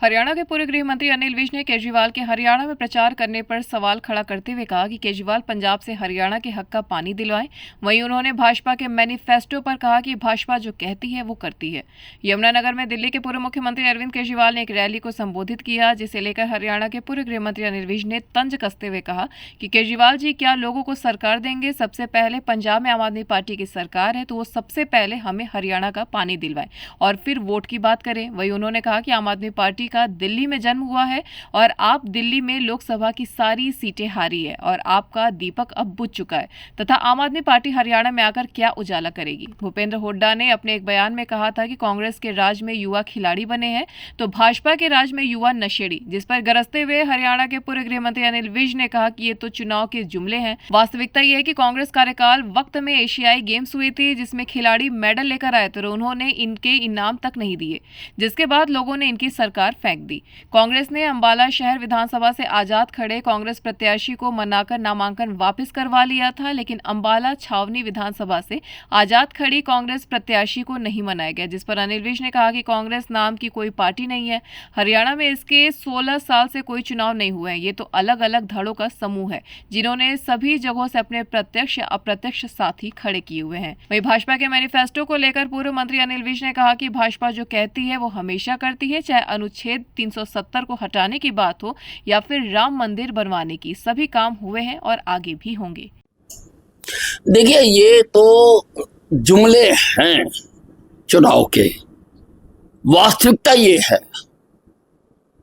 हरियाणा के पूर्व गृह मंत्री अनिल विज ने केजरीवाल के हरियाणा में प्रचार करने पर सवाल खड़ा करते हुए कहा कि केजरीवाल पंजाब से हरियाणा के हक का पानी दिलवाएं। वहीं उन्होंने भाजपा के मैनिफेस्टो पर कहा कि भाजपा जो कहती है वो करती है। यमुनानगर में दिल्ली के पूर्व मुख्यमंत्री अरविंद केजरीवाल ने एक रैली को संबोधित किया, जिसे लेकर हरियाणा के पूर्व गृह मंत्री अनिल विज ने तंज कसते हुए कहा कि केजरीवाल जी क्या लोगों को सरकार देंगे? सबसे पहले पंजाब में आम आदमी पार्टी की सरकार है, तो वो सबसे पहले हमें हरियाणा का पानी दिलवाएं और फिर वोट की बात करें। वहीं उन्होंने कहा कि आम आदमी पार्टी का दिल्ली में जन्म हुआ है और आप दिल्ली में लोकसभा की सारी सीटें हारी है और आपका दीपक अब बुझ चुका है, तथा आम आदमी पार्टी हरियाणा में आकर क्या उजाला करेगी। भूपेंद्र हुड्डा ने अपने एक बयान में कहा था कि कांग्रेस के राज में युवा खिलाड़ी बने हैं तो भाजपा के राज में युवा नशेड़ी, जिस पर गरजते हुए हरियाणा के पूर्व गृह मंत्री अनिल विज ने कहा कि ये तो चुनाव के जुमले हैं। वास्तविकता यह है कि कांग्रेस कार्यकाल वक्त में एशियाई गेम्स हुई थी, जिसमें खिलाड़ी मेडल लेकर आए थे, उन्होंने इनके इनाम तक नहीं दिए, जिसके बाद लोगों ने इनकी सरकार फेंक दी। कांग्रेस ने अंबाला शहर विधानसभा से आजाद खड़े कांग्रेस प्रत्याशी को मनाकर नामांकन वापस करवा लिया था, लेकिन अंबाला छावनी विधानसभा से आजाद खड़ी कांग्रेस प्रत्याशी को नहीं मनाया गया, जिस पर अनिल विज ने कहा कि कांग्रेस नाम की कोई पार्टी नहीं है। हरियाणा में इसके 16 साल से कोई चुनाव नहीं हुए हैं। ये तो अलग अलग धड़ों का समूह है, जिन्होंने सभी जगहों से अपने प्रत्यक्ष या अप्रत्यक्ष साथी खड़े किए हुए हैं। वहीं भाजपा के मैनिफेस्टो को लेकर पूर्व मंत्री अनिल विज ने कहा कि भाजपा जो कहती है वो हमेशा करती है, चाहे अनुच्छेद 370 को हटाने की बात हो या फिर राम मंदिर बनवाने की, सभी काम हुए हैं और आगे भी होंगे। देखिए, ये तो जुमले हैं चुनाव के। वास्तविकता ये है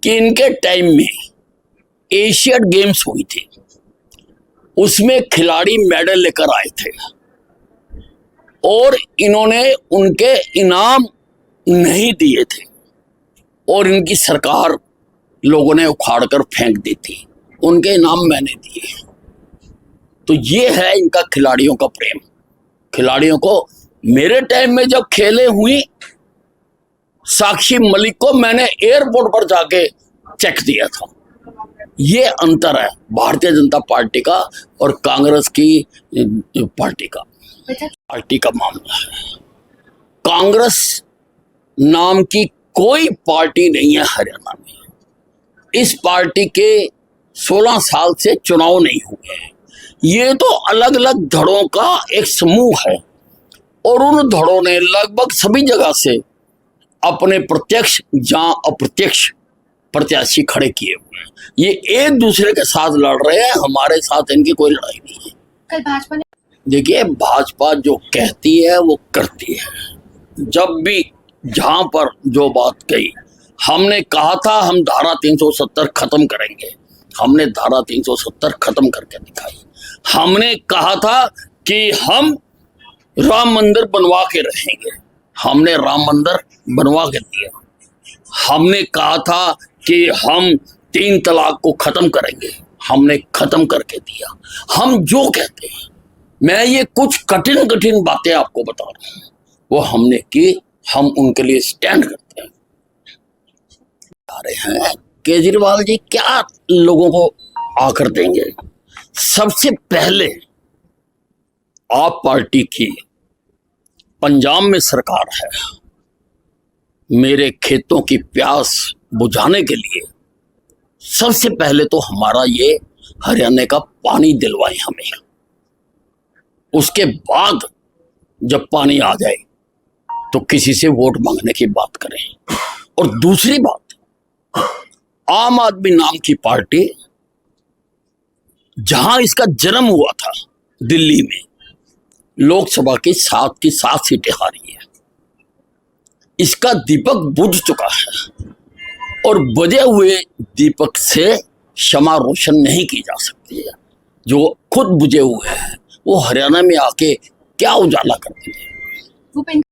कि इनके टाइम में एशियन गेम्स हुई थी, उसमें खिलाड़ी मेडल लेकर आए थे और इन्होंने उनके इनाम नहीं दिए थे और इनकी सरकार लोगों ने उखाड़कर फेंक दी थी। उनके इनाम मैंने दिए। तो ये है इनका खिलाड़ियों का प्रेम। खिलाड़ियों को मेरे टाइम में जब खेले हुई, साक्षी मलिक को मैंने एयरपोर्ट पर जाके चेक दिया था। ये अंतर है भारतीय जनता पार्टी का और कांग्रेस की पार्टी का मामला है। कांग्रेस नाम की कोई पार्टी नहीं है हरियाणा में। इस पार्टी के 16 साल से चुनाव नहीं हुए हैं। ये तो अलग अलग धड़ों का एक समूह है और उन धड़ों ने लगभग सभी जगह से अपने प्रत्यक्ष या अप्रत्यक्ष प्रत्याशी खड़े किए हुए हैं। ये एक दूसरे के साथ लड़ रहे हैं, हमारे साथ इनकी कोई लड़ाई नहीं है। कल भाजपा ने देखिए, भाजपा जो कहती है वो करती है। जब भी जहां पर जो बात कही, हमने कहा था हम धारा 370 खत्म करेंगे, हमने धारा 370 खत्म करके दिखाई। हमने कहा था कि हम राम मंदिर बनवा के रहेंगे, हमने राम मंदिर बनवा के दिया। हमने कहा था कि हम 3 तलाक को खत्म करेंगे, हमने खत्म करके दिया। हम जो कहते हैं, मैं ये कुछ कठिन कठिन बातें आपको बता रहा हूं, वो हमने की। हम उनके लिए स्टैंड करते हैं। आ रहे हैं केजरीवाल जी क्या लोगों को आकर देंगे? सबसे पहले आप पार्टी की पंजाब में सरकार है। मेरे खेतों की प्यास बुझाने के लिए सबसे पहले तो हमारा ये हरियाणा का पानी दिलवाएं हमें। उसके बाद जब पानी आ जाए तो किसी से वोट मांगने की बात करें। और दूसरी बात, आम आदमी नाम की पार्टी जहां इसका जन्म हुआ था दिल्ली में, लोकसभा की 7 सीटें हारी है। इसका दीपक बुझ चुका है और बुझे हुए दीपक से शमा रोशन नहीं की जा सकती है। जो खुद बुझे हुए हैं वो हरियाणा में आके क्या उजाला करते हैं?